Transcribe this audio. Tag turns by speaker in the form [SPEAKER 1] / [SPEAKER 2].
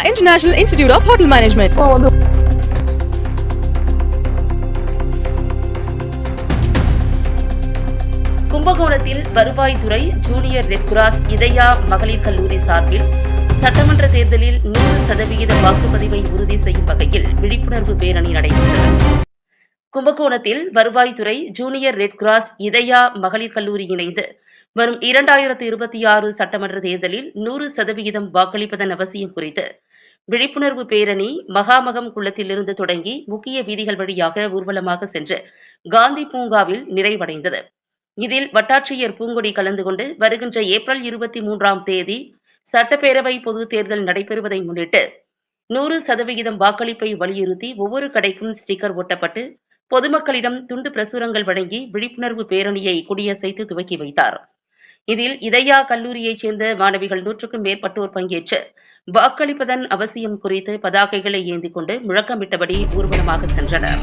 [SPEAKER 1] International Institute of Hotel Management.
[SPEAKER 2] கும்பகோணத்தில் வருவாய்த்துறை junior red cross Idhaya மகளிர் கல்லூரி சார்பில் சட்டமன்ற தேர்தலில் 100% வாக்குப்பதிவை உறுதி செய்யும் வகையில் விழிப்புணர்வு பேரணி நடைபெற்றது. கும்பகோணத்தில் வருவாய்த்துறை ஜூனியர் ரெட் கிராஸ் இதயா மகளிர் கல்லூரி இணைந்து வரும் 2026 சட்டமன்ற தேர்தலில் 100% வாக்களிப்பதன் அவசியம் குறித்து விழிப்புணர்வு பேரணி மகாமகம் குளத்திலிருந்து தொடங்கி முக்கிய வீதிகள் வழியாக ஊர்வலமாக சென்று காந்தி பூங்காவில் நிறைவடைந்தது. இதில் வட்டாட்சியர் பூங்கொடி கலந்து கொண்டு வருகின்ற ஏப்ரல் 23ஆம் தேதி சட்டப்பேரவை பொதுத் தேர்தல் நடைபெறுவதை முன்னிட்டு 100% வாக்களிப்பை வலியுறுத்தி ஒவ்வொரு கடைக்கும் ஸ்டிக்கர் ஒட்டப்பட்டு பொதுமக்களிடம் துண்டு பிரசுரங்கள் வழங்கி விழிப்புணர்வு பேரணியை கொடியசைத்து துவக்கி வைத்தார். இதில் இதயா கல்லூரியைச் சேர்ந்த மாணவிகள் 100க்கும் மேற்பட்டோர் பங்கேற்று வாக்களிப்பதன் அவசியம் குறித்து பதாகைகளை ஏந்திக் கொண்டு முழக்கமிட்டபடி ஊர்வலமாக சென்றனர்.